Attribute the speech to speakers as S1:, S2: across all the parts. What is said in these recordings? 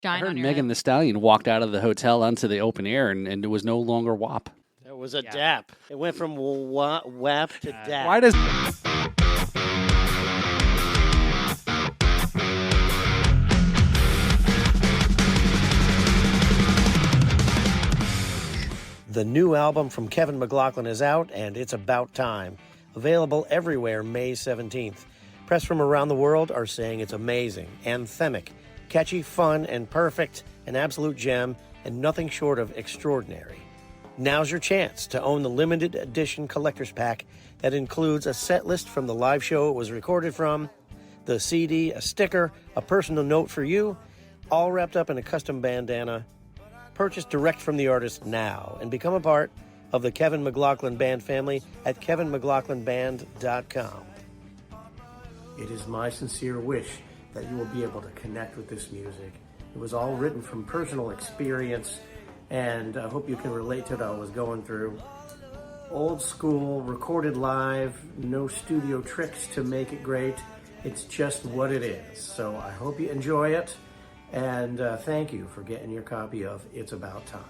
S1: shine
S2: heard
S1: on your
S2: Megan
S1: head.
S2: Thee Stallion walked out of the hotel onto the open air, and it was no longer WAP.
S3: It was a dap. It went from WAP to dap.
S2: Why does...
S3: The new album from Kevin MacLachlan is out, and it's about time. Available everywhere May 17th. Press from around the world are saying it's amazing, anthemic, catchy, fun, and perfect, an absolute gem, and nothing short of extraordinary. Now's your chance to own the limited edition collector's pack that includes a set list from the live show it was recorded from, the CD, a sticker, a personal note for you, all wrapped up in a custom bandana. Purchase direct from the artist now and become a part of the Kevin MacLachlan Band family at kevinmaclachlanband.com. It is my sincere wish that you will be able to connect with this music. It was all written from personal experience, and I hope you can relate to what I was going through. Old school, recorded live, no studio tricks to make it great. It's just what it is. So I hope you enjoy it. And thank you for getting your copy of It's About Time.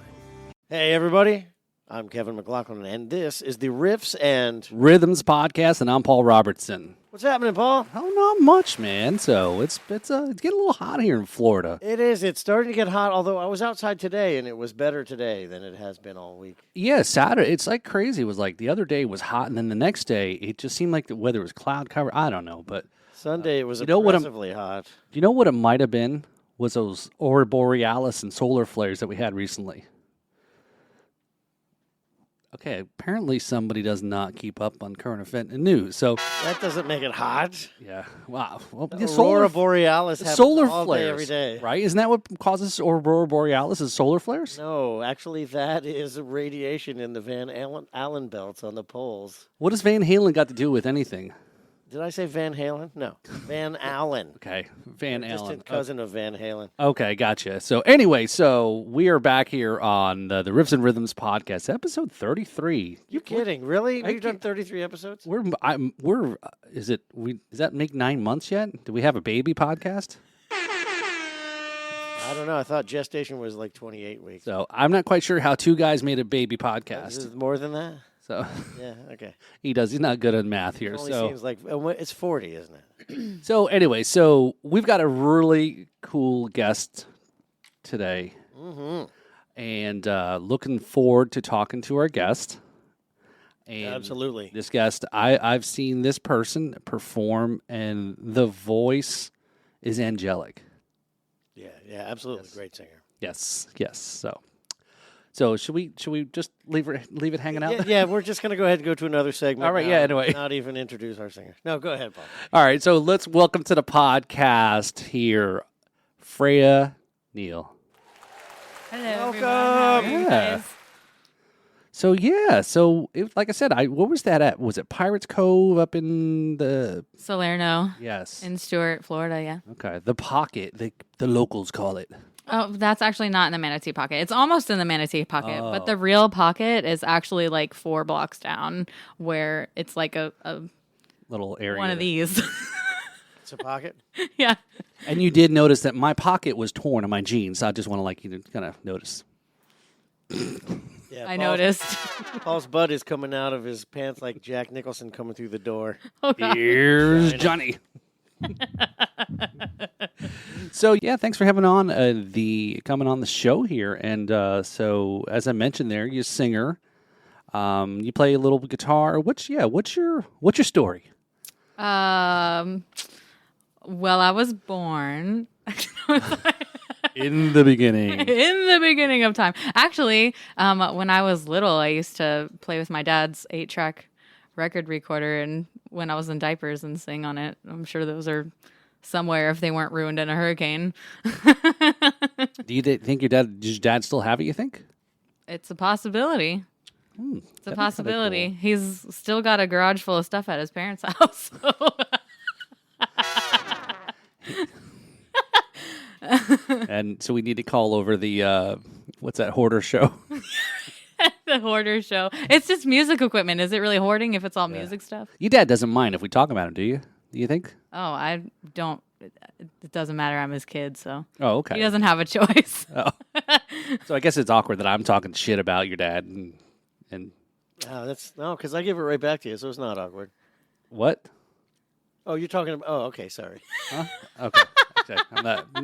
S3: Hey, everybody. I'm Kevin MacLachlan, and this is the Riffs and
S2: Rhythms podcast, and I'm Paul Robertson.
S3: What's happening, Paul?
S2: Oh, not much, man. So it's getting a little hot here in Florida.
S3: It is. It's starting to get hot, although I was outside today, and it was better today than it has been all week.
S2: Yeah, Saturday, it's like crazy. It was like the other day was hot, and then the next day, it just seemed like the weather was cloud covered. I don't know, but...
S3: Sunday, it was oppressively hot.
S2: Do you know what it might have been? Was those aurora borealis and solar flares that we had recently. Okay, apparently somebody does not keep up on current event and news. So
S3: that doesn't make it hot.
S2: Yeah. Wow. Well,
S3: aurora borealis happens
S2: solar
S3: all
S2: flares,
S3: day, every day.
S2: Right? Isn't that what causes aurora borealis is solar flares?
S3: No, actually that is radiation in the Van Allen belts on the poles.
S2: What does Van Halen got to do with anything?
S3: Did I say Van Halen? No. Van Allen.
S2: Okay. Van Allen.
S3: Distant cousin of Van Halen.
S2: Okay, gotcha. So anyway, we are back here on the Riffs and Rhythms podcast, episode 33.
S3: You're kidding. Really? We've done 33 episodes?
S2: Does that make 9 months yet? Do we have a baby podcast?
S3: I don't know. I thought gestation was like 28 weeks.
S2: So I'm not quite sure how two guys made a baby podcast.
S3: Is it more than that?
S2: So
S3: yeah, okay.
S2: He's not good at math here.
S3: It only seems like it's 40, isn't it?
S2: So anyway, we've got a really cool guest today, and looking forward to talking to our guest. And
S3: absolutely,
S2: this guest, I've seen this person perform, and the voice is angelic.
S3: Yeah, absolutely, great singer.
S2: Yes. So should we just leave it hanging out?
S3: Yeah, we're just going to go ahead and go to another segment.
S2: All right,
S3: now,
S2: anyway.
S3: Not even introduce our singer. No, go ahead, Paul.
S2: All right, so let's welcome to the podcast here, Freya, Neale.
S1: Hello,
S3: welcome.
S1: everyone. How are you guys?
S2: So like I said, what was that at? Was it Pirates Cove up in the...
S1: Salerno.
S2: Yes.
S1: In Stuart, Florida, yeah.
S2: Okay, the Pocket, the locals call it.
S1: Oh, that's actually not in the Manatee Pocket. It's almost in the Manatee Pocket, but the real Pocket is actually like 4 blocks down, where it's like a
S2: little area.
S1: One of these.
S3: It's a pocket?
S1: Yeah.
S2: And you did notice that my pocket was torn on my jeans. So I just want to you to kind of notice.
S3: Yeah,
S1: I noticed.
S3: Paul's butt is coming out of his pants like Jack Nicholson coming through the door.
S1: Oh, God.
S2: Here's Johnny. So yeah, thanks for having on coming on the show here. And so as I mentioned there, you're a singer. You play a little guitar. What's your story?
S1: Well, I was born
S2: in the beginning.
S1: In the beginning of time. Actually, when I was little, I used to play with my dad's 8-track record recorder, and when I was in diapers and sing on it. I'm sure those are somewhere if they weren't ruined in a hurricane.
S2: Do you think does your dad still have it, you think?
S1: It's a possibility. It's a possibility.
S2: Cool.
S1: He's still got a garage full of stuff at his parents' house.
S2: And so we need to call over the, what's that, hoarder show?
S1: The hoarder show. It's just music equipment. Is it really hoarding if it's all music stuff?
S2: Your dad doesn't mind if we talk about him, do you? Do you think?
S1: Oh, I don't it doesn't matter. I'm his kid, so
S2: Oh, okay.
S1: he doesn't have a choice.
S2: Oh. So I guess it's awkward that I'm talking shit about your dad and
S3: That's no, because I give it right back to you, so it's not awkward.
S2: what?
S3: Oh, you're talking about. Oh, okay, sorry.
S2: Huh? Okay. Okay.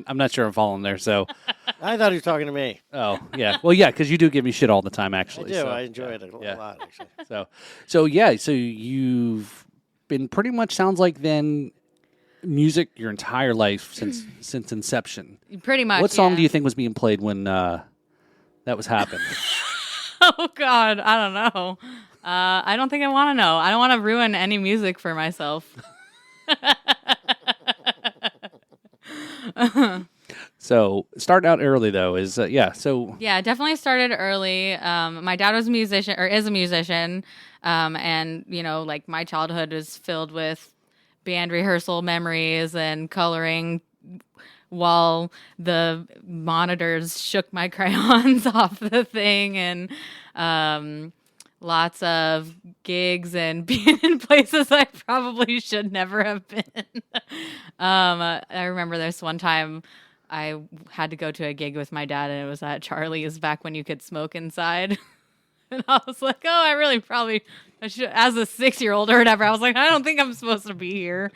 S2: I'm not sure I'm following there. So,
S3: I thought he was talking to me.
S2: oh yeah, well yeah, because you do give me shit all the time
S3: I
S2: actually.
S3: do.
S2: So,
S3: I enjoy
S2: yeah,
S3: it a
S2: yeah.
S3: lot, actually.
S2: So yeah, so you've been pretty much sounds like then music your entire life since inception.
S1: Pretty much.
S2: What song
S1: yeah.
S2: do you think was being played when that was happening?
S1: Oh God, I don't know. I don't think I want to know. I don't want to ruin any music for myself.
S2: So starting out early though is So
S1: Yeah, definitely started early. My dad was a musician or is a musician, and like my childhood was filled with band rehearsal memories and coloring while the monitors shook my crayons off the thing, and lots of gigs and being in places I probably should never have been. I remember this one time I had to go to a gig with my dad, and it was at Charlie's back when you could smoke inside. And I was like, oh, I really probably, I should, as a 6-year-old or whatever, I was like, I don't think I'm supposed to be here.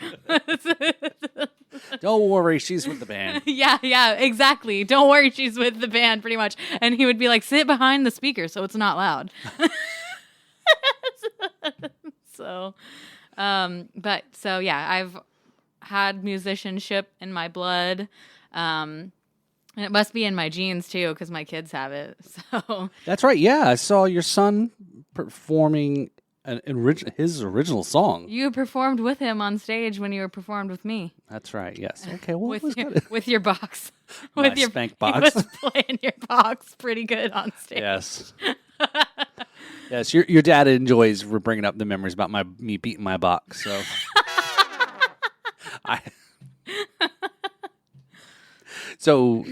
S2: don't worry, she's with the band.
S1: Yeah, exactly. Don't worry, she's with the band, pretty much. And he would be like, sit behind the speaker so it's not loud. So yeah, I've had musicianship in my blood. And it must be in my genes too, because my kids have it. So
S2: That's right. Yeah, I saw your son performing his original song.
S1: you performed with him on stage when you were performed with me.
S2: That's right. Yes. Okay. Well, it was
S1: With your,
S2: good.
S1: with your box.
S2: My
S1: With your
S2: spank
S1: He
S2: box.
S1: was playing your box pretty good on stage.
S2: Yes. Yes. Your dad enjoys bringing up the memories about me beating my box. So. So,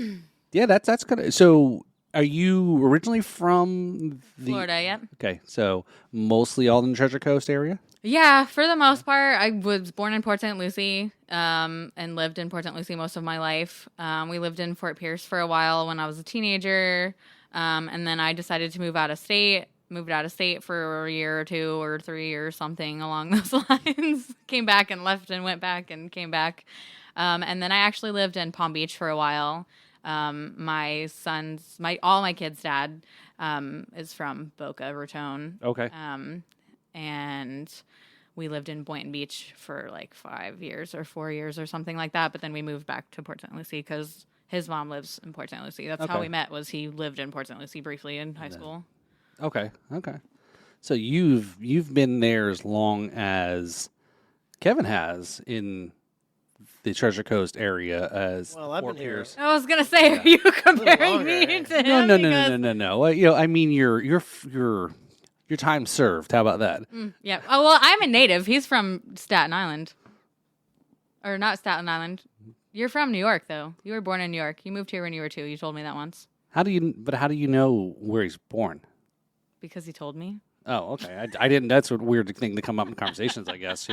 S2: yeah, that's good. So, are you originally from
S1: Florida, yep.
S2: Okay, so mostly all in the Treasure Coast area?
S1: Yeah, for the most part, I was born in Port St. Lucie and lived in Port St. Lucie most of my life. We lived in Fort Pierce for a while when I was a teenager, and then I decided to move out of state. Moved out of state for a year or 2 or 3 or something along those lines. Came back and left and went back and came back. And then I actually lived in Palm Beach for a while. All my kids' dad is from Boca Raton.
S2: Okay.
S1: And we lived in Boynton Beach for like 5 years or 4 years or something like that. But then we moved back to Port St. Lucie because his mom lives in Port St. Lucie. That's how we met. Was he lived in Port St. Lucie briefly in high school.
S2: Okay. So you've been there as long as Kevin has in the Treasure Coast area as
S3: Well, I've
S2: Fort
S3: been here.
S2: Pierce.
S1: I was gonna say, are you comparing
S3: longer.
S1: me to him?
S2: No. I mean your time served. How about that?
S1: Yeah. Oh well, I'm a native. He's from Staten Island, or not Staten Island. You're from New York, though. You were born in New York. You moved here when you were 2. You told me that once.
S2: How do you know where he's born?
S1: Because he told me.
S2: Oh, okay. I didn't. That's a weird thing to come up in conversations, I guess.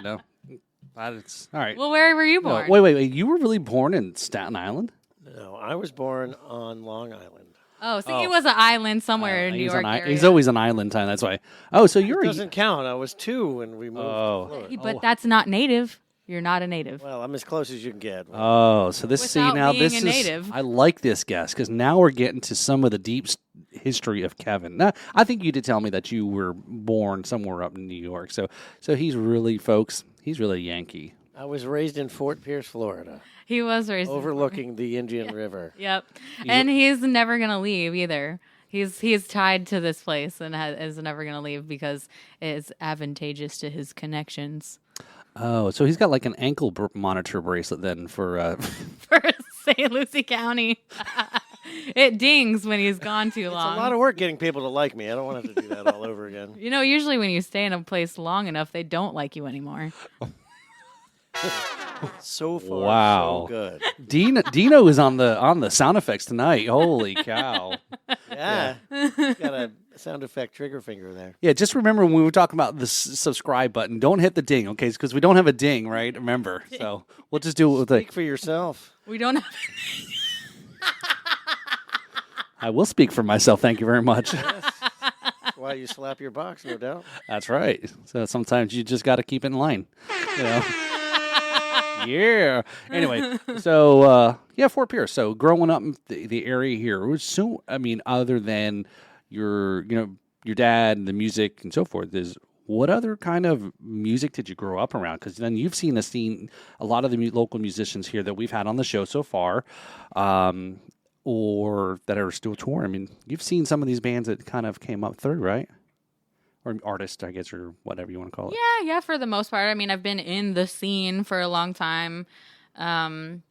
S2: But it's all right.
S1: Well, where were you
S2: No,
S1: born?
S2: wait. You were really born in Staten Island?
S3: No, I was born on Long Island.
S1: Oh, so he was an island somewhere in New
S2: He's
S1: York
S2: an
S1: area.
S2: He's always an island time. That's why. Oh, so you're
S3: It doesn't count. I was 2 when we moved
S2: Oh.
S3: to Florida.
S1: But that's not native. You're not a native.
S3: Well, I'm as close as you can get.
S2: Oh, so this
S1: Without
S2: now
S1: being
S2: this
S1: a
S2: is
S1: native.
S2: I like this guess because now we're getting to some of the deep history of Kevin. Now, I think you did tell me that you were born somewhere up in New York. So he's really, folks, he's really Yankee.
S3: I was raised in Fort Pierce, Florida,
S1: He was raised in
S3: overlooking the Indian River.
S1: Yep. And he's never going to leave either. He's tied to this place and is never going to leave because it's advantageous to his connections.
S2: Oh, so he's got like an ankle monitor bracelet then for
S1: For St. Lucie County. It dings when he's gone too
S3: It's
S1: long.
S3: a lot of work getting people to like me. I don't want to have to do that all over again.
S1: Usually when you stay in a place long enough, they don't like you anymore.
S3: So far,
S2: Wow.
S3: so good.
S2: Dino is on the sound effects tonight. Holy cow.
S3: Yeah. Got a sound effect trigger finger there.
S2: Yeah, just remember when we were talking about the subscribe button, don't hit the ding, okay? Because we don't have a ding, right? Remember. So we'll just do it with
S3: Speak for yourself.
S1: We don't have.
S2: I will speak for myself. Thank you very much.
S3: Yes. That's why you slap your box, no doubt.
S2: That's right. So sometimes you just got to keep it in line. You know? Yeah. Anyway, so Fort Pierce. So growing up in the area here, it was so. I mean, other than your dad and the music and so forth, is what other kind of music did you grow up around? Because then you've seen a lot of the local musicians here that we've had on the show so far, or that are still touring. I mean, you've seen some of these bands that kind of came up through, right? Or artist, I guess, or whatever you want to call it.
S1: Yeah, for the most part. I mean, I've been in the scene for a long time. Like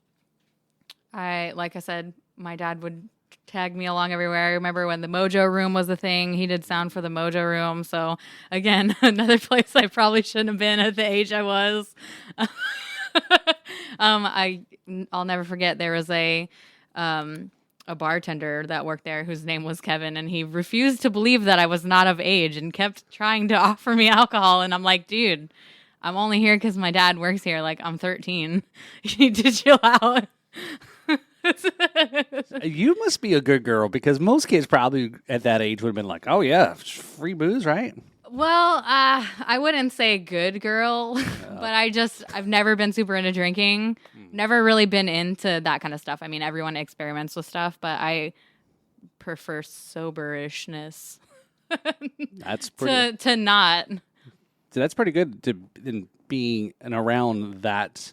S1: I said, my dad would tag me along everywhere. I remember when the Mojo Room was a thing. He did sound for the Mojo Room. So again, another place I probably shouldn't have been at the age I was. I'll never forget there was a bartender that worked there whose name was Kevin, and he refused to believe that I was not of age and kept trying to offer me alcohol. And I'm like, dude, I'm only here because my dad works here. Like, I'm 13. You need to chill out.
S2: You must be a good girl because most kids probably at that age would have been like, oh, yeah, free booze, right?
S1: Well, I wouldn't say good girl, but I've never been super into drinking. Never really been into that kind of stuff. I mean, everyone experiments with stuff, but I prefer soberishness.
S2: That's pretty.
S1: to not.
S2: So that's pretty good in being around that.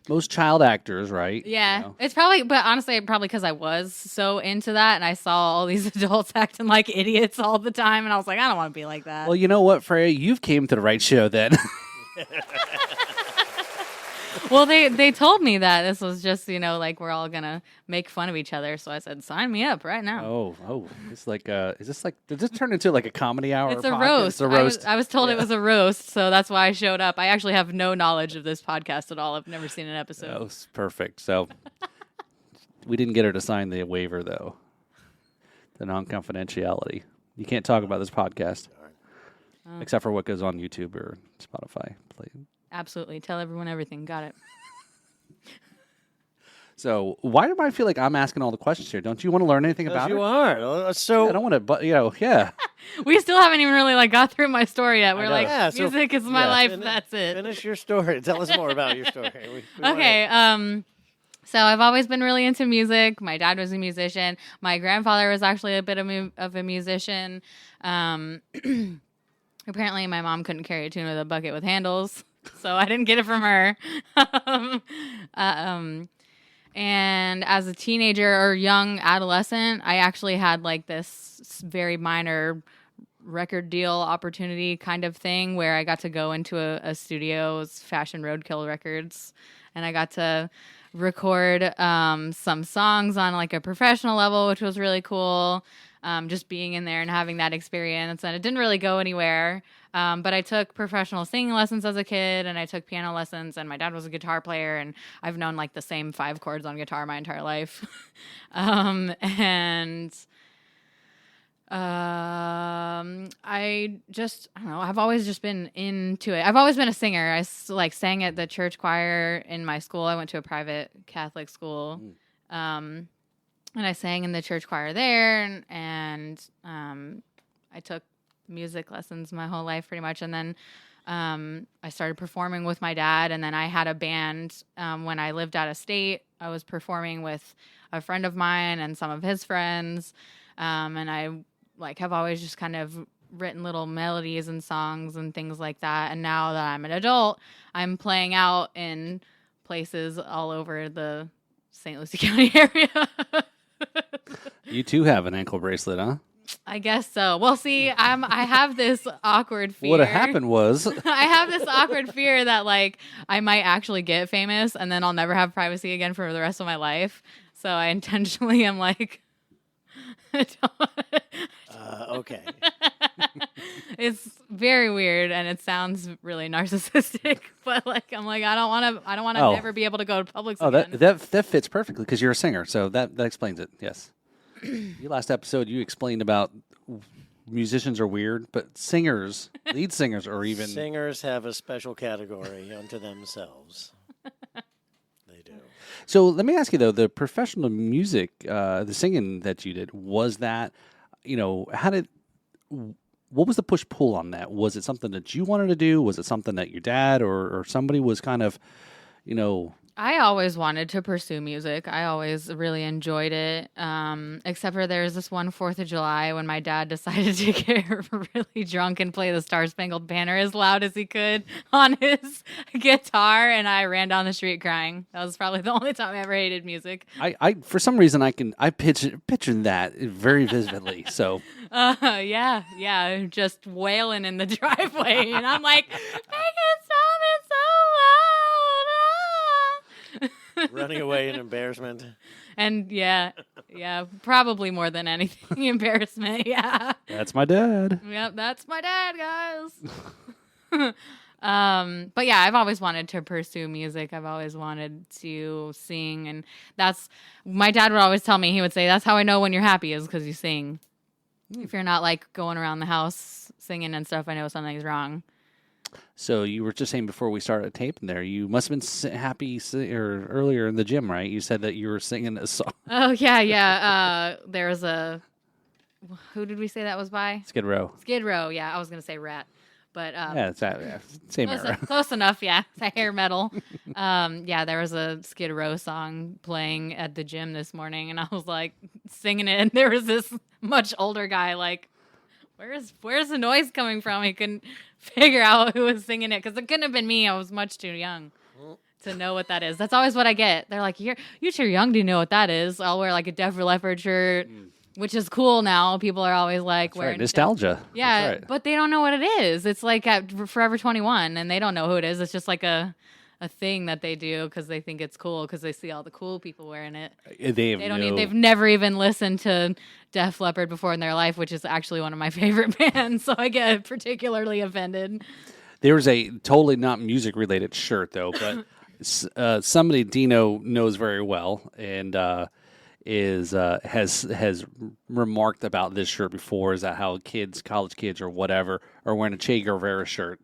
S2: Most child actors, right?
S1: Yeah,
S2: You know?
S1: it's probably, but honestly, probably because I was so into that, and I saw all these adults acting like idiots all the time, and I was like, I don't want to be like that.
S2: Well, you know what, Freya? You've came to the right show then.
S1: Well, they told me that this was just, like we're all gonna make fun of each other. So I said, sign me up right now.
S2: Oh, it's like, is this like, did this turn into like a comedy hour?
S1: It's a
S2: podcast?
S1: roast.
S2: It's a roast.
S1: I was told it was a roast, so that's why I showed up. I actually have no knowledge of this podcast at all. I've never seen an episode.
S2: Oh, perfect. So we didn't get her to sign the waiver, though. The non-confidentiality. You can't talk about this podcast, except for what goes on YouTube or Spotify.
S1: Absolutely. Tell everyone everything. Got it.
S2: So why do I feel like I'm asking all the questions here? Don't you want to learn anything about
S3: you
S2: it?
S3: are. So
S2: I don't want to, but yeah.
S1: We still haven't even really got through my story yet. We're
S2: know.
S1: like,
S3: Yeah, so-
S1: music is my life. That's it.
S3: finish your story. Tell us more about your story. We wanna-
S1: Okay. So I've always been really into music. My dad was a musician. My grandfather was actually a bit of a musician. Apparently, my mom couldn't carry a tune with a bucket with handles, so I didn't get it from her. And as a teenager or young adolescent, I actually had like this very minor record deal opportunity kind of thing where I got to go into a studio, it was Fashion Roadkill Records, and I got to record some songs on like a professional level, which was really cool. Just being in there and having that experience, and it didn't really go anywhere. But I took professional singing lessons as a kid, and I took piano lessons, and my dad was a guitar player, and I've known like the same 5 chords on guitar my entire life. I don't know, I've always just been into it. I've always been a singer. I sang at the church choir in my school. I went to a private Catholic school. And I sang in the church choir there, and I took music lessons my whole life pretty much. And then I started performing with my dad, and then I had a band when I lived out of state. I was performing with a friend of mine and some of his friends, and I have always just kind of written little melodies and songs and things like that. And now that I'm an adult, I'm playing out in places all over the St. Lucie County area.
S2: You too have an ankle bracelet, huh?
S1: I guess so. Well, see, I have this awkward fear.
S2: What happened was
S1: I have this awkward fear that I might actually get famous and then I'll never have privacy again for the rest of my life. So I intentionally am
S3: okay.
S1: It's very weird, and it sounds really narcissistic. But like, I'm like, I don't want to
S2: Oh.
S1: never be able to go to Publix
S2: Oh,
S1: again.
S2: that fits perfectly because you're a singer, so that explains it. Yes. Your last episode, you explained about musicians are weird, but singers, lead singers, are even.
S3: Singers have a special category unto themselves. They do.
S2: So let me ask you though, the professional music, the singing that you did, was that, what was the push pull on that? Was it something that you wanted to do? Was it something that your dad or somebody was kind of,
S1: I always wanted to pursue music. I always really enjoyed it. Except for there was this one 4th of July when my dad decided to get really drunk and play the Star Spangled Banner as loud as he could on his guitar, and I ran down the street crying. That was probably the only time I ever hated music.
S2: I for some reason I picture that very vividly. So
S1: Yeah, just wailing in the driveway, and I'm like, make it stop! It's so loud!
S3: Running away in embarrassment.
S1: And yeah, probably more than anything, embarrassment. Yeah.
S2: that's my dad.
S1: Yep, that's my dad, guys. But yeah, I've always wanted to pursue music. I've always wanted to sing, and that's my dad would always tell me. He would say, "That's how I know when you're happy is because you sing. If you're not like going around the house singing and stuff, I know something's wrong."
S2: So you were just saying before we started taping there, you must have been happy or earlier in the gym, right? You said that you were singing a song.
S1: Oh yeah. There was who did we say that was by?
S2: Skid Row.
S1: Skid Row. Yeah, I was gonna say Rat, but
S2: Yeah, it's that. Same era.
S1: close enough. Yeah, it's a hair metal. Yeah, there was a Skid Row song playing at the gym this morning, and I was like singing it, and there was this much older guy like, Where's the noise coming from? He couldn't figure out who was singing it because it couldn't have been me. I was much too young to know what that is. That's always what I get. They're like, you're too young to know what that is. I'll wear like a Def Leppard shirt, which is cool now. People are always like wearing
S2: nostalgia.
S1: Yeah,
S2: That's right.
S1: but they don't know what it is. It's like at Forever 21, and they don't know who it is. It's just like a thing that they do because they think it's cool because they see all the cool people wearing it. They've never even listened to Def Leppard before in their life, which is actually one of my favorite bands. So I get particularly offended.
S2: There was a totally not music related shirt though, but somebody Dino knows very well and has remarked about this shirt before. Is that how college kids or whatever are wearing a Che Guevara shirt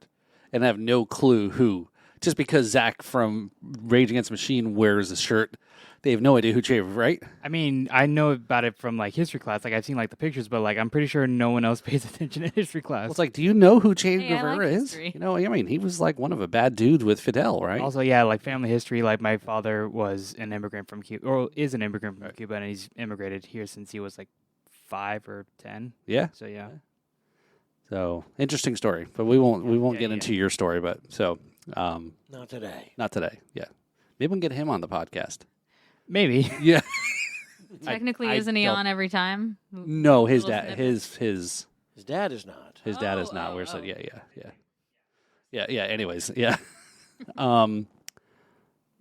S2: and have no clue who. Just because Zach from Rage Against the Machine wears a shirt, they have no idea who Che, right?
S4: I mean, I know about it from like history class. Like I've seen like the pictures, but like I'm pretty sure no one else pays attention in history class.
S2: Well, it's like, do you know who Che
S1: Hey, I
S2: Guevara
S1: like
S2: is?
S1: history.
S2: I mean, he was like one of a bad dudes with Fidel, right?
S4: Also, yeah, like family history. Like my father was an immigrant from Cuba, or is an immigrant from Cuba, and he's immigrated here since he was like 5 or 10.
S2: Yeah.
S4: So yeah.
S2: So interesting story, but we won't get
S4: yeah.
S2: into your story. But so
S3: Not today.
S2: not today. Yeah, maybe we can get him on the podcast.
S4: Maybe.
S2: Yeah.
S1: Technically,
S2: I
S1: isn't he
S2: don't-
S1: on every time?
S2: No, his
S1: Little
S2: dad.
S1: snippets.
S2: His
S3: His dad is not.
S2: dad is not.
S1: Oh,
S2: Where's
S1: oh.
S2: it? Yeah. Anyways, yeah.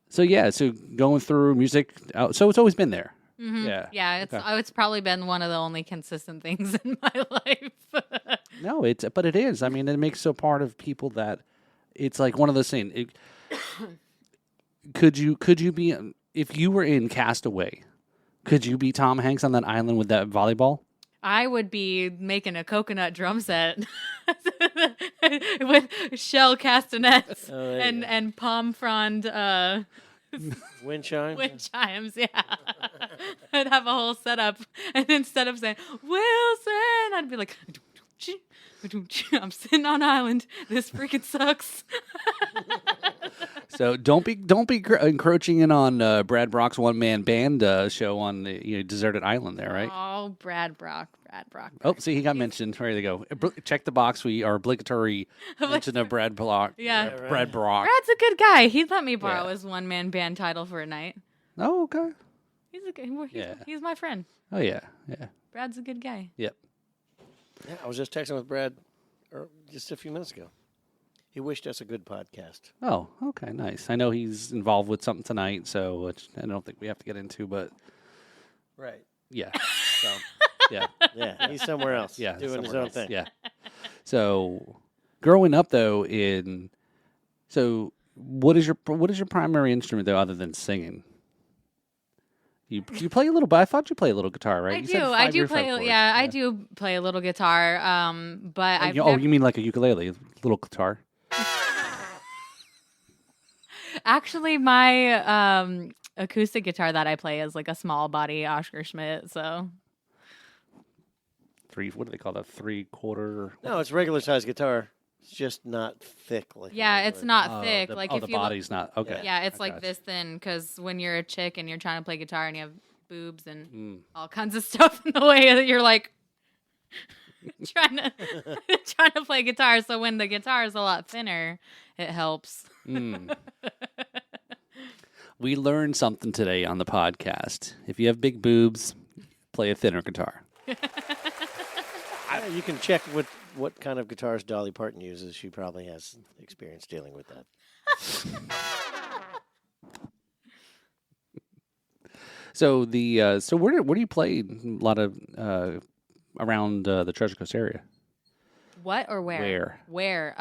S2: So going through music. So it's always been there.
S1: Mhm.
S2: Yeah.
S1: Yeah,
S2: Okay.
S1: it's probably been one of the only consistent things in my life.
S2: No, but it is. I mean, it makes so part of people that it's like one of those things. Could you be if you were in Castaway? Could you be Tom Hanks on that island with that volleyball?
S1: I would be making a coconut drum set with shell castanets
S3: Oh, there you go.
S1: and palm frond
S3: Wind chimes.
S1: wind chimes. Yeah, I'd have a whole setup, and instead of saying Wilson, I'd be like, I'm sitting on island. This freaking sucks.
S2: So don't be encroaching in on Brad Brock's one man band show on the deserted island there, right?
S1: Oh, Brad Brock.
S2: Oh, see, he got mentioned. There you go. Check the box. We are obligatory mention of Brad Brock.
S1: Yeah.
S3: right.
S2: Brad Brock.
S1: Brad's a good guy. He'd let me borrow
S2: Yeah.
S1: his one man band title for a night.
S2: Oh, okay.
S1: He's a good.
S2: Yeah.
S1: He's my friend.
S2: Oh, yeah.
S1: Brad's a good guy.
S2: Yep.
S3: Yeah, I was just texting with Brad just a few minutes ago. He wished us a good podcast.
S2: Oh, okay, nice. I know he's involved with something tonight, so which I don't think we have to get into, but
S3: Right.
S2: yeah. So, yeah.
S3: Yeah, he's somewhere else.
S2: Yeah.
S3: doing his
S2: somewhere
S3: own
S2: else.
S3: thing.
S2: Yeah. So, growing up though, what is your primary instrument though, other than singing? You play a little, but I thought you play a little guitar, right?
S1: I
S2: You
S1: do.
S2: said
S1: I do
S2: 5
S1: play.
S2: fretboards.
S1: Yeah, I do play a little guitar. But I've
S2: Oh,
S1: never,
S2: you mean like a ukulele, little guitar?
S1: actually my acoustic guitar that I play is like a small body Oscar Schmidt. So
S2: What do they call that? 3/4?
S3: No, it's regular size guitar. It's just not thick like.
S1: yeah, it's not
S2: Oh,
S1: thick.
S2: the,
S1: like
S2: oh,
S1: if
S2: the
S1: you look-
S2: body's not okay.
S1: yeah, it's
S2: I
S1: like
S2: gotcha.
S1: this thin because when you're a chick and you're trying to play guitar and you have boobs and
S2: Mm.
S1: all kinds of stuff in the way that you're like trying to play guitar. So when the guitar is a lot thinner, it helps.
S2: Mm. We learned something today on the podcast. If you have big boobs, play a thinner guitar.
S3: Yeah, you can check what kind of guitars Dolly Parton uses. She probably has experience dealing with that.
S2: So where do you play a lot of around the Treasure Coast area?
S1: What or where?
S2: Where?
S1: Where?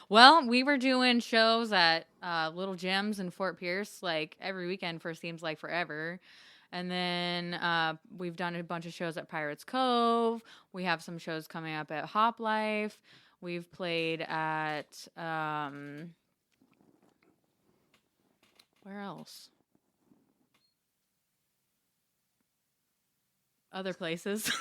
S1: Well, we were doing shows at little gyms in Fort Pierce like every weekend for seems like forever. And then we've done a bunch of shows at Pirates Cove. We have some shows coming up at Hop Life. We've played at where else? Other places.
S2: I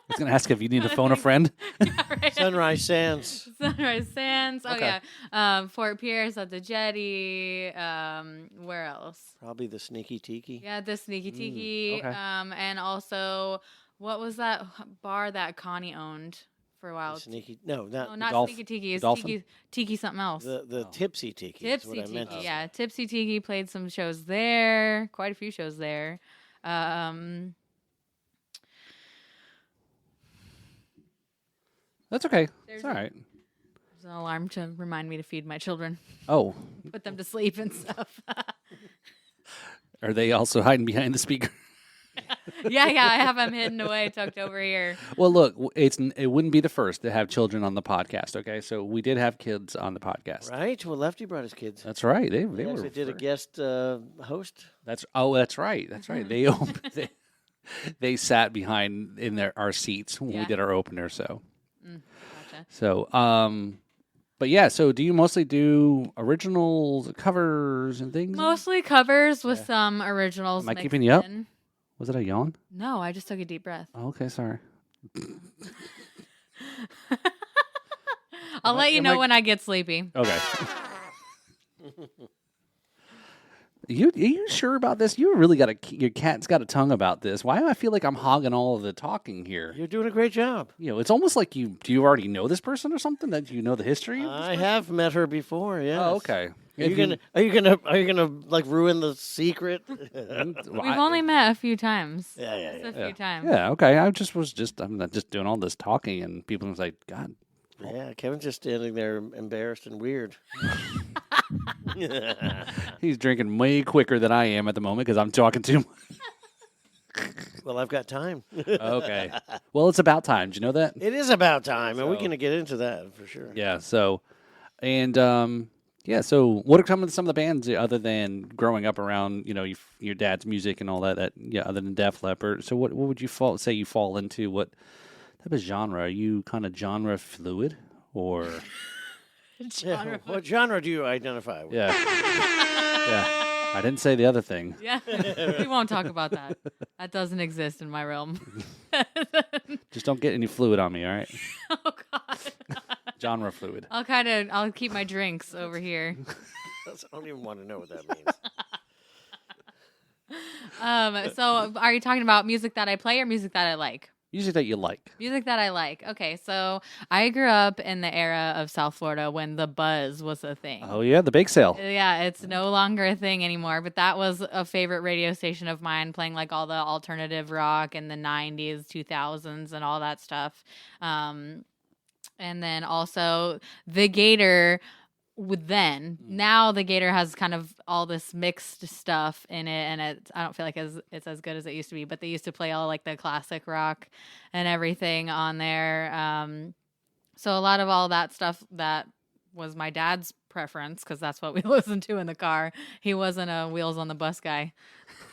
S2: was going to ask if you need to phone a friend.
S1: Yeah, right.
S3: Sunrise Sands.
S1: Sunrise Sands. Oh
S2: Okay.
S1: yeah. Fort Pierce at the Jetty. Where else?
S3: Probably the Sneaky Tiki.
S1: Yeah, the Sneaky Tiki.
S2: okay.
S1: And also, what was that bar that Connie owned for a while?
S3: The Sneaky. No, not
S1: No, not
S2: Dolph-
S1: Sneaky Tiki. It's
S2: Dolphin?
S1: Tiki something else.
S3: the Tipsy Tiki. is what
S1: Tipsy
S3: I meant to
S1: Tiki.
S3: say.
S1: Yeah, Tipsy Tiki played some shows there. Quite a few shows there.
S2: That's okay.
S1: There's
S2: It's all right.
S1: There's an alarm to remind me to feed my children,
S2: Oh,
S1: put them to sleep and stuff.
S2: are they also hiding behind the speaker?
S1: yeah, I have them hidden away, tucked over here.
S2: Well, look, it wouldn't be the first to have children on the podcast. Okay, so we did have kids on the podcast.
S3: Right? Well, Lefty brought his kids.
S2: That's right. They
S3: We
S2: were.
S3: actually did a guest host.
S2: That's right. That's right. They sat behind in our seats when we
S1: Yeah.
S2: did our opener. So
S1: Gotcha.
S2: but yeah. So do you mostly do originals, covers, and things?
S1: Mostly covers with some originals.
S2: Am I
S1: mixed
S2: keeping you up?
S1: in.
S2: Was it a yawn?
S1: No, I just took a deep breath.
S2: Oh, okay, sorry.
S1: I'll let you
S2: am
S1: know
S2: I-
S1: when I get sleepy.
S2: Okay. Are you sure about this? You really your cat's got a tongue about this. Why do I feel like I'm hogging all of the talking here?
S3: You're doing a great job.
S2: It's almost like do you already know this person or something? That you know the history of this
S3: I have met her before. Yes.
S2: Oh, okay.
S3: Are you gonna like ruin the secret?
S1: We've only met a few times.
S3: Yeah.
S1: Just a few times.
S2: Yeah, okay. I'm not just doing all this talking, and people was like, God.
S3: Yeah, Kevin's just standing there embarrassed and weird.
S2: He's drinking way quicker than I am at the moment because I'm talking too much.
S3: Well, I've got time.
S2: Okay. Well, it's about time. Do you know that?
S3: It is about time, and we're
S2: So-
S3: going to get into that for sure.
S2: Yeah. So, and so what are some of the bands other than growing up around your dad's music and all that? Other than Def Leppard. So what would you say you fall into? What type of genre? Are you kind of genre fluid or?
S1: Genre.
S3: What genre do you identify with?
S2: Yeah. Yeah. I didn't say the other thing.
S1: Yeah. We won't talk about that. That doesn't exist in my realm.
S2: Just don't get any fluid on me, all right?
S1: Oh God.
S2: Genre fluid.
S1: I'll keep my drinks over here.
S3: I don't even want to know what that means.
S1: So are you talking about music that I play or music that I like?
S2: Music that you like.
S1: Music that I like. Okay, so I grew up in the era of South Florida when the buzz was a thing.
S2: Oh yeah, the bake sale.
S1: Yeah, it's no longer a thing anymore, but that was a favorite radio station of mine, playing like all the alternative rock in the 90s, 2000s, and all that stuff. And then also the Gator now the Gator has kind of all this mixed stuff in it, and I don't feel like it's as good as it used to be, but they used to play all like the classic rock and everything on there. So a lot of all that stuff that was my dad's preference because that's what we listened to in the car. He wasn't a Wheels on the Bus guy.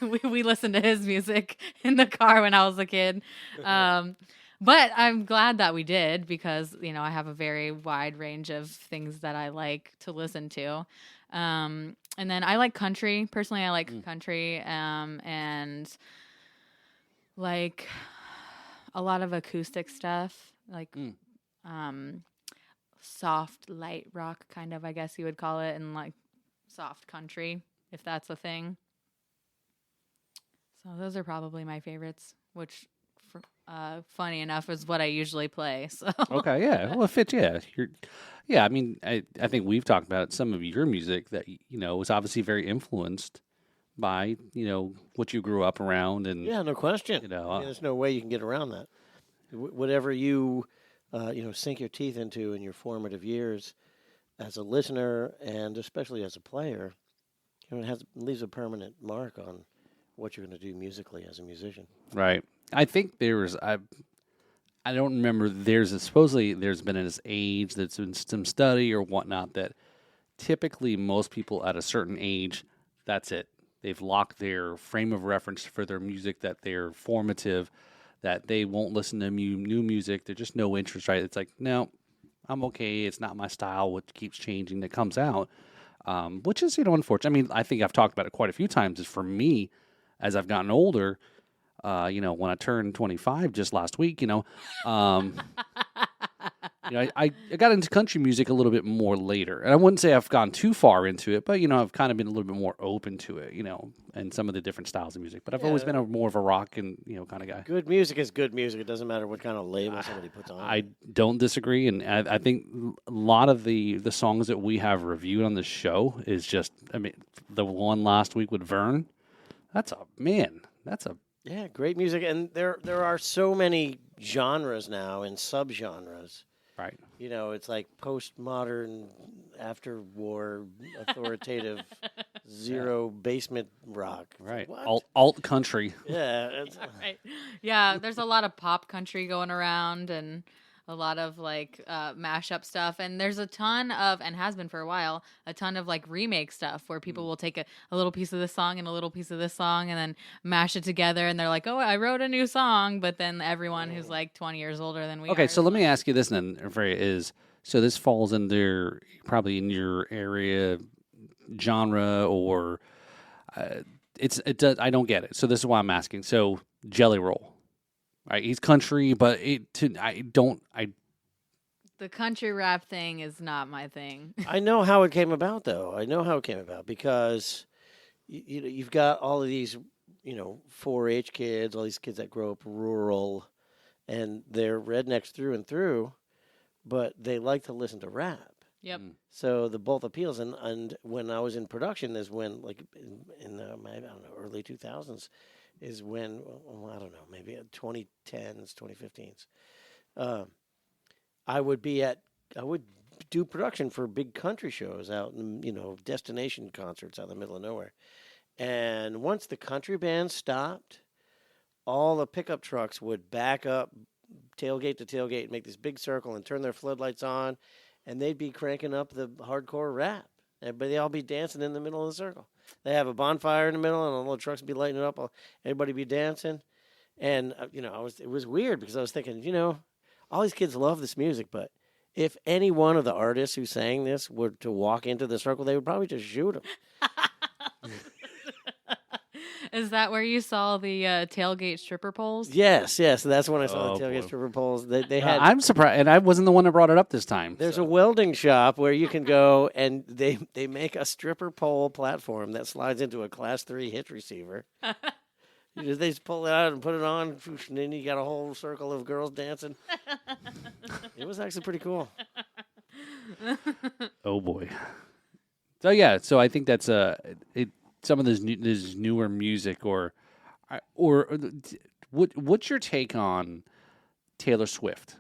S1: We listened to his music in the car when I was a kid. But I'm glad that we did because, I have a very wide range of things that I like to listen to. And then I like country. Personally, I like country and like a lot of acoustic stuff, like soft, light rock kind of, I guess you would call it, and like soft country, if that's a thing. So those are probably my favorites, which funny enough is what I usually play. So
S2: Okay, yeah. Well, it fits. Yeah, yeah. I mean, I think we've talked about some of your music that was obviously very influenced by what you grew up around, and
S3: Yeah, no question. There's no way you can get around that. Whatever you sink your teeth into in your formative years, as a listener and especially as a player, it leaves a permanent mark on what you're going to do musically as a musician.
S2: Right. I think I don't remember. Supposedly there's been this age that's been some study or whatnot that typically most people at a certain age, that's it. They've locked their frame of reference for their music, that they're formative, that they won't listen to new music. There's just no interest, right? It's like, no, I'm okay. It's not my style. What keeps changing that comes out, which is, unfortunate. I mean, I think I've talked about it quite a few times. Is for me, as I've gotten older, when I turned 25 just last week, I got into country music a little bit more later. And I wouldn't say I've gone too far into it, but, I've kind of been a little bit more open to it, and some of the different styles of music. But I've always been more of a rock and, kind of guy.
S3: Good music is good music. It doesn't matter what kind of label somebody puts on.
S2: I don't disagree. And I think a lot of the songs that we have reviewed on the show is just, the one last week with Vern, that's
S3: Yeah, great music. And there are so many genres now and subgenres.
S2: Right.
S3: It's like postmodern, after-war, authoritative, zero basement rock.
S2: Right.
S3: What?
S2: Alt country.
S3: Yeah.
S1: right. Yeah, there's a lot of pop country going around and a lot of like mashup stuff, and there's a ton of, and has been for a while, a ton of like remake stuff where people will take a little piece of this song and a little piece of this song and then mash it together, and they're like, oh, I wrote a new song, but then everyone who's like 20 years older than we are.
S2: Okay, so let me ask you this then, Freya, so this falls under probably in your area genre, or it does. I don't get it. So this is why I'm asking. So Jelly Roll. Right, he's country, but the
S1: country rap thing is not my thing.
S3: I know how it came about, though. I know how it came about because you've got all of these, 4-H kids, all these kids that grow up rural, and they're rednecks through and through, but they like to listen to rap.
S1: Yep.
S3: So the both appeals, and when I was in production is when, like in the early 2000s. Is when, I don't know, maybe 2010s, 2015s. I would do production for big country shows out in, destination concerts out in the middle of nowhere. And once the country band stopped, all the pickup trucks would back up tailgate to tailgate and make this big circle and turn their floodlights on, and they'd be cranking up the hardcore rap. Everybody all be dancing in the middle of the circle. They have a bonfire in the middle, and all the trucks be lighting it up. Everybody be dancing, and it was weird because I was thinking, all these kids love this music, but if any one of the artists who sang this were to walk into the circle, they would probably just shoot them.
S1: Is that where you saw the tailgate stripper poles?
S3: Yes. That's when I saw the tailgate stripper poles. They had.
S2: I'm surprised, and I wasn't the one that brought it up this time.
S3: There's a welding shop where you can go, and they make a stripper pole platform that slides into a Class 3 hitch receiver. They just pull it out and put it on, and then you got a whole circle of girls dancing. It was actually pretty cool.
S2: Oh boy. So yeah, so I think that's some of this newer music, or what's your take on Taylor Swift?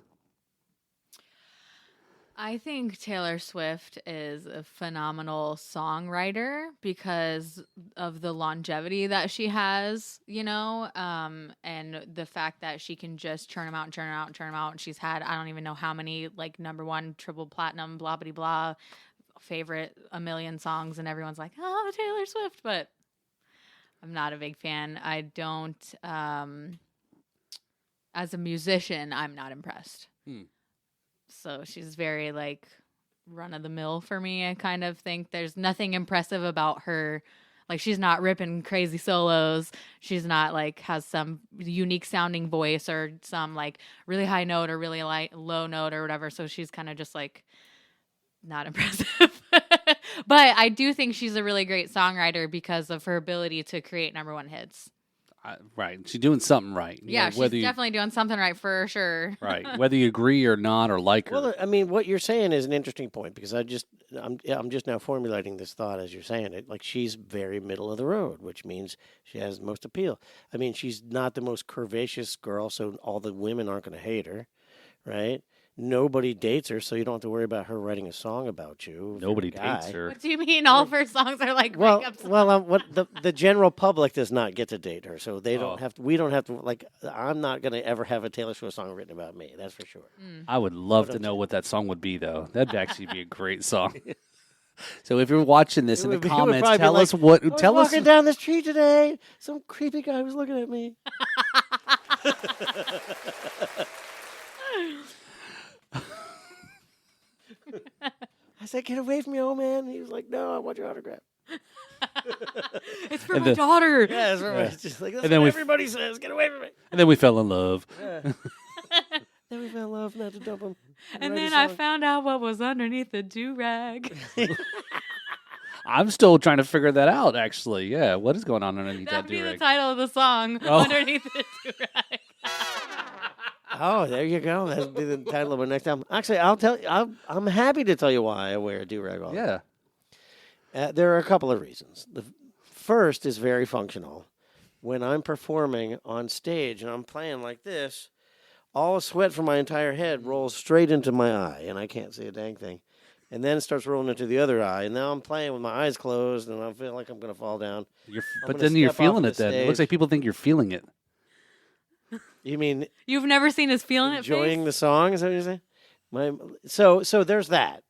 S1: I think Taylor Swift is a phenomenal songwriter because of the longevity that she has, and the fact that she can just churn them out and churn them out and churn them out. And she's had, I don't even know how many, like, #1, triple platinum, blah, blah, blah, favorite, a million songs. And everyone's like, oh, Taylor Swift. But I'm not a big fan. I don't, as a musician, I'm not impressed. So she's very, like, run-of-the-mill for me. I kind of think there's nothing impressive about her. Like, she's not ripping crazy solos. She's not, like, has some unique sounding voice or some, like, really high note or really low note or whatever. So she's kind of just, like, not impressive. But I do think she's a really great songwriter because of her ability to create #1 hits.
S2: Right. She's doing something right.
S1: Yeah, she's definitely doing something right for sure.
S2: Right. Whether you agree or not or like her.
S3: Well, I mean, what you're saying is an interesting point because I'm just now formulating this thought as you're saying it. Like, she's very middle of the road, which means she has the most appeal. I mean, she's not the most curvaceous girl, so all the women aren't going to hate her, right? Nobody dates her, so you don't have to worry about her writing a song about you.
S2: Nobody dates her.
S1: What do you mean? All of her songs are like breakup songs?
S3: What the general public does not get to date her, so they don't have to. We don't have to. Like, I'm not going to ever have a Taylor Swift song written about me. That's for sure.
S2: I would love to know what that song would be, though. That'd actually be a great song. So if you're watching this in the comments, tell us what. Tell us.
S3: Walking down the street today, some creepy guy was looking at me. I said, "Get away from me, old man." And he was like, "No, I want your autograph."
S1: It's for my daughter.
S3: Yeah, it's for my. It's just like that's what everybody says. Get away from me.
S2: And then we fell in love.
S3: Yeah. Then we fell in love, not to dump him.
S1: And then I found out what was underneath the do-rag.
S2: I'm still trying to figure that out, actually. Yeah, what is going on underneath that
S1: That'd be
S2: do-rag?
S1: the title of the song, Underneath the do-rag.
S3: Oh, there you go. That'll be the title of my next album. Actually, I'll tell you. I'm happy to tell you why I wear a do-rag all the time.
S2: Yeah.
S3: There are a couple of reasons. The first is very functional. When I'm performing on stage and I'm playing like this, all the sweat from my entire head rolls straight into my eye, and I can't see a dang thing. And then it starts rolling into the other eye, and now I'm playing with my eyes closed, and I feel like I'm going to fall down.
S2: But then you're feeling it then. It looks like people think you're feeling it.
S3: You mean
S1: you've never seen his feeling it
S3: enjoying
S1: face?
S3: the song? Is that what you're saying? So there's that.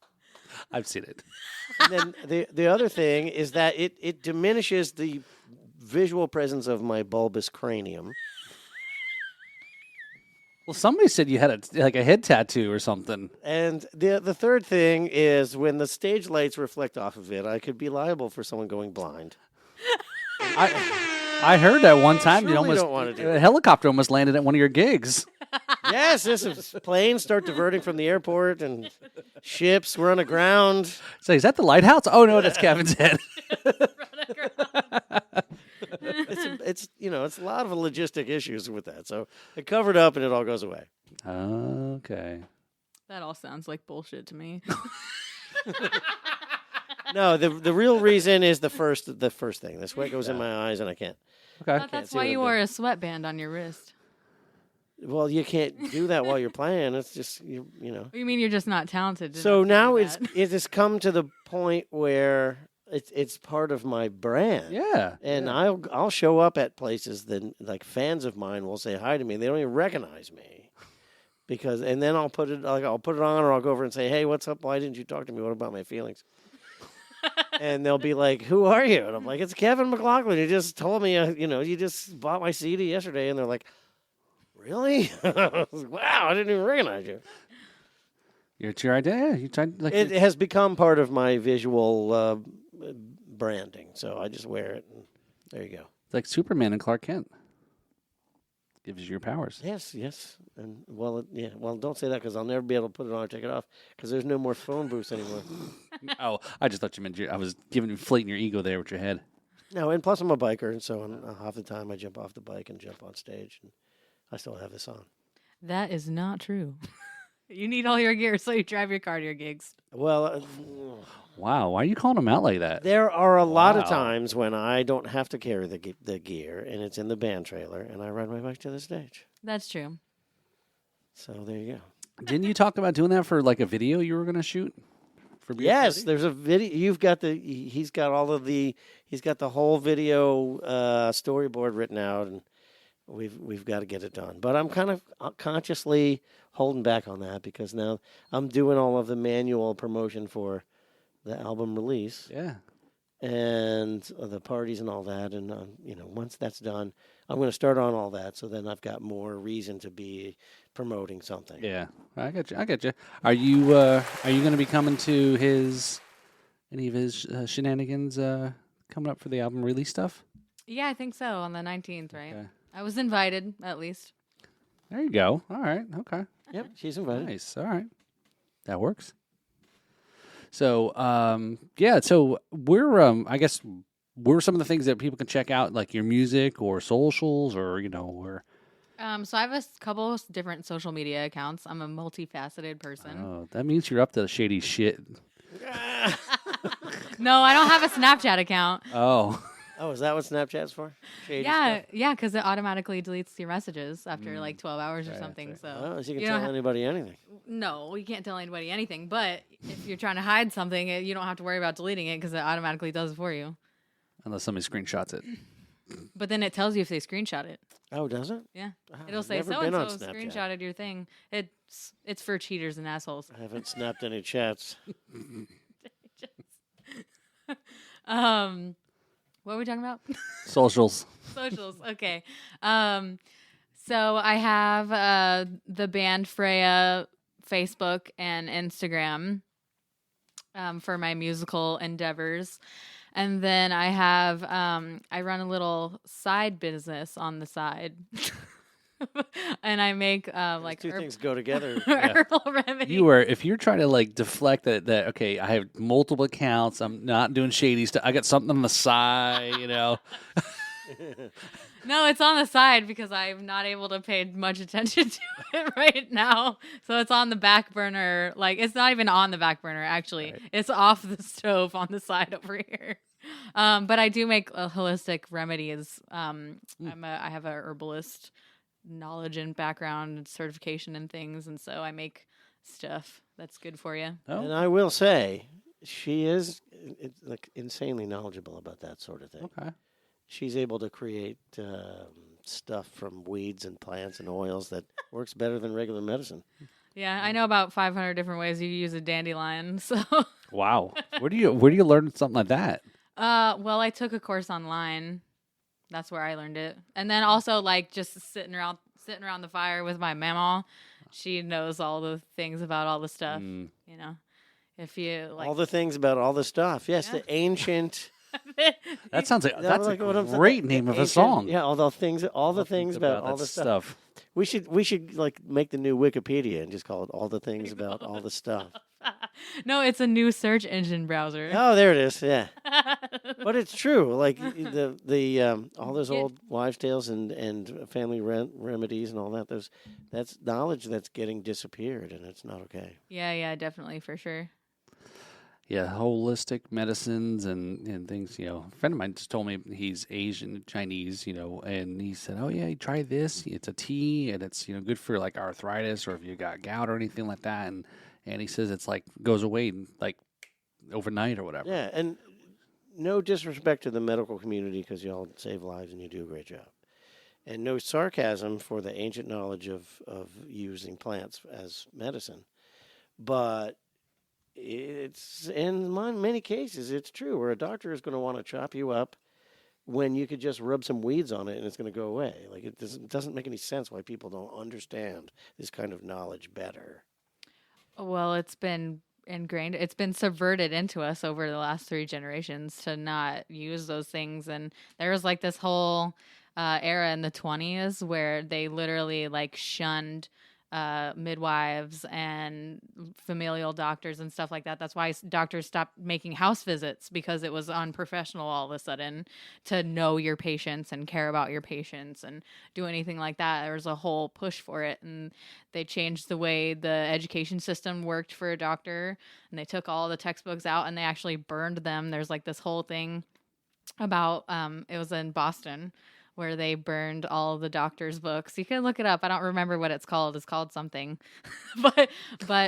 S2: I've seen it.
S3: And then the other thing is that it diminishes the visual presence of my bulbous cranium.
S2: Well, somebody said you had a head tattoo or something.
S3: And the third thing is when the stage lights reflect off of it, I could be liable for someone going blind.
S2: I heard that one time
S3: Surely
S2: you almost
S3: don't wanna do
S2: a helicopter almost landed at one of your gigs.
S3: Yes, this is planes start diverting from the airport and ships run aground.
S2: So is that the lighthouse? Oh no, that's Kevin's head.
S3: It's a lot of logistic issues with that. So I covered up and it all goes away.
S2: Okay.
S1: That all sounds like bullshit to me.
S3: No, the real reason is the first thing. The sweat goes in my eyes and I can't.
S2: Okay.
S1: That's why you wore a sweatband on your wrist.
S3: Well, you can't do that while you're playing. It's just you know.
S1: You mean you're just not talented?
S3: So now
S1: it
S3: has come to the point where it's part of my brand.
S2: Yeah.
S3: And I'll show up at places that like fans of mine will say hi to me. They don't even recognize me. And then I'll put it on or I'll go over and say, "Hey, what's up? Why didn't you talk to me? What about my feelings?" And they'll be like, "Who are you?" And I'm like, "It's Kevin McLaughlin. You just told me, you just bought my CD yesterday." And they're like, "Really?" I was like, "Wow, I didn't even recognize you."
S2: It's your idea. You tried.
S3: It has become part of my visual branding, so I just wear it. And there you go.
S2: It's like Superman and Clark Kent. Gives you your powers.
S3: Yes, and well, don't say that because I'll never be able to put it on or take it off because there's no more phone booths anymore.
S2: Oh, I just thought you meant I was inflating your ego there with your head.
S3: No, and plus I'm a biker, and so half the time I jump off the bike and jump on stage, and I still have this on.
S1: That is not true. You need all your gear, so you drive your car to your gigs.
S3: Well,
S2: wow, why are you calling them out like that?
S3: there are a lot of times when I don't have to carry the gear, and it's in the band trailer, and I ride my bike to the stage.
S1: That's true.
S3: So there you go.
S2: Didn't you talk about doing that for like a video you were going to shoot? For Beer
S3: Yes,
S2: Study?
S3: there's a video. He's got the whole video storyboard written out, and we've got to get it done. But I'm kind of consciously holding back on that because now I'm doing all of the manual promotion for the album release
S2: Yeah.
S3: and the parties and all that. And once that's done, I'm going to start on all that. So then I've got more reason to be promoting something.
S2: Yeah. I got you. I got you. Are you going to be coming to any of his shenanigans coming up for the album release stuff?
S1: Yeah, I think so, on the 19th, right?
S2: Okay.
S1: I was invited, at least.
S2: There you go. All right. Okay.
S3: Yep, she's invited.
S2: Nice. All right. That works. So, yeah. So we're, I guess, we're some of the things that people can check out, like your music or socials, or or.
S1: So I have a couple of different social media accounts. I'm a multifaceted person.
S2: Oh, that means you're up to shady shit.
S1: No, I don't have a Snapchat account.
S2: Oh.
S3: Oh, is that what Snapchat's for? Shady
S1: Yeah,
S3: stuff?
S1: yeah, because it automatically deletes your messages after like 12 hours or
S2: Right,
S1: something.
S2: right.
S1: So
S3: Oh, so you can
S1: you
S3: tell
S1: don't ha-
S3: anybody anything.
S1: no, you can't tell anybody anything. But if you're trying to hide something, you don't have to worry about deleting it because it automatically does it for you.
S2: Unless somebody screenshots it.
S1: But then it tells you if they screenshot it.
S3: Oh, does it?
S1: Yeah,
S3: Oh,
S1: it'll
S3: I've
S1: say
S3: never
S1: so
S3: been
S1: and
S3: on
S1: so
S3: Snapchat.
S1: screenshotted your thing. It's for cheaters and assholes.
S3: I haven't snapped any chats.
S1: What are we talking about?
S2: Socials.
S1: Socials. Okay. So I have the band Freya Facebook and Instagram for my musical endeavors. And then I have I run a little side business on the side. And I make like
S3: Two things go together.
S1: herbal remedies.
S2: If you're trying to like deflect that, okay, I have multiple accounts. I'm not doing shady stuff. I got something on the side,
S1: No, it's on the side because I'm not able to pay much attention to it right now. So it's on the back burner. Like, it's not even on the back burner, actually.
S2: Right.
S1: It's off the stove on the side over here. But I do make holistic remedies. I have a herbalist knowledge and background and certification and things. And so I make stuff that's good for you.
S3: And I will say, she is like insanely knowledgeable about that sort of thing.
S2: Okay.
S3: She's able to create stuff from weeds and plants and oils that works better than regular medicine.
S1: Yeah, I know about 500 different ways you use a dandelion. So,
S2: Wow. Where do you learn something like that?
S1: well, I took a course online. That's where I learned it. And then also like just sitting around the fire with my mama. She knows all the things about all the stuff. If you like
S3: All the things about all the stuff. Yes,
S1: Yeah.
S3: the ancient.
S2: That sounds like that's
S3: like what
S2: a
S3: I'm saying,
S2: great
S3: the
S2: name of a
S3: ancient-
S2: song.
S3: Yeah, all the things about all
S2: that
S3: the stuff.
S2: stuff.
S3: We should like make the new Wikipedia and just call it all the things about all the stuff.
S1: No, it's a new search engine browser.
S3: Oh, there it is. Yeah, but it's true. Like the all those old wives' tales and family remedies and all that. That's knowledge that's getting disappeared, and it's not okay.
S1: Yeah, definitely for sure.
S2: Yeah, holistic medicines and things. A friend of mine just told me he's Asian, Chinese, and he said, "Oh yeah, try this. It's a tea, and it's good for like arthritis or if you got gout or anything like that." And he says it's like goes away like overnight or whatever.
S3: Yeah, and no disrespect to the medical community because y'all save lives and you do a great job, and no sarcasm for the ancient knowledge of using plants as medicine, but it's in many cases it's true where a doctor is going to want to chop you up when you could just rub some weeds on it and it's going to go away. Like it doesn't make any sense why people don't understand this kind of knowledge better.
S1: Well, it's been ingrained. It's been subverted into us over the last 3 generations to not use those things. And there was like this whole era in the 1920s where they literally like shunned midwives and familial doctors and stuff like that. That's why doctors stopped making house visits because it was unprofessional all of a sudden to know your patients and care about your patients and do anything like that. There was a whole push for it, and they changed the way the education system worked for a doctor, and they took all the textbooks out and they actually burned them. There's like this whole thing about it was in Boston where they burned all the doctor's books. You can look it up. I don't remember what it's called. It's called something, but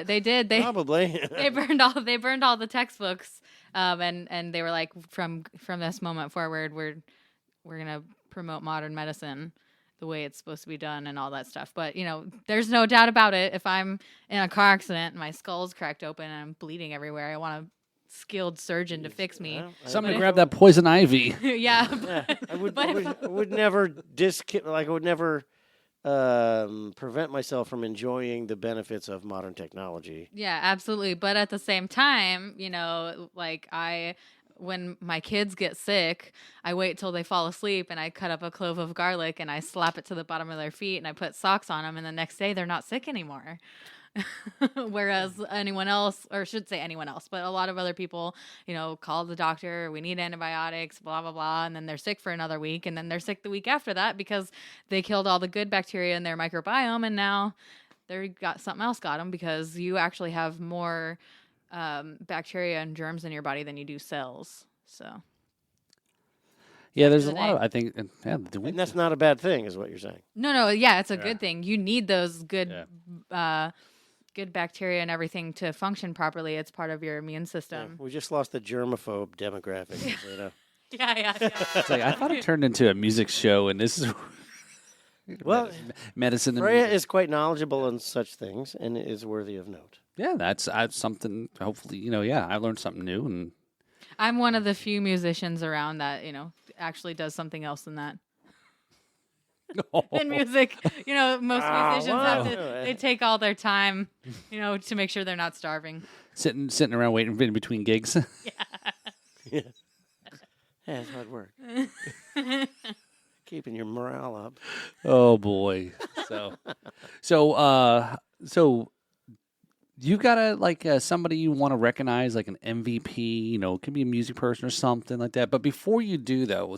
S1: they did. They
S3: Probably.
S1: they burned all the textbooks. And they were like, from this moment forward, we're gonna promote modern medicine the way it's supposed to be done and all that stuff. But there's no doubt about it. If I'm in a car accident and my skull's cracked open and I'm bleeding everywhere, I want a skilled surgin to fix me.
S3: Yeah,
S2: Somebody grab that poison ivy.
S1: Yeah.
S3: I would never I would never prevent myself from enjoying the benefits of modern technology.
S1: Yeah, absolutely. But at the same time, when my kids get sick, I wait till they fall asleep and I cut up a clove of garlic and I slap it to the bottom of their feet and I put socks on them, and the next day they're not sick anymore. Whereas anyone else, or I should say anyone else, but a lot of other people, call the doctor, we need antibiotics, blah, blah, blah. And then they're sick for another week. And then they're sick the week after that because they killed all the good bacteria in their microbiome. And now something else got them, because you actually have more bacteria and germs in your body than you do cells. So.
S2: Yeah, there's a lot of, I think,
S3: And that's not a bad thing, is what you're saying.
S1: No, yeah, it's a good thing. You need those good good bacteria and everything to function properly. It's part of your immune system.
S3: Yeah, we just lost the germaphobe demographic.
S1: Yeah.
S2: It's like, I thought it turned into a music show, and this is
S3: Well,
S2: medicine. And
S3: Freya
S2: music.
S3: is quite knowledgeable on such things and is worthy of note.
S2: Yeah, that's something. Hopefully, I learned something new, and
S1: I'm one of the few musicians around that, actually does something else than that. In music, most musicians they take all their time, to make sure they're not starving.
S2: sitting around waiting in between gigs.
S3: Yeah, that's hard work. Keeping your morale up.
S2: Oh boy. So you gotta somebody you want to recognize, like an MVP. It could be a music person or something like that. But before you do, though,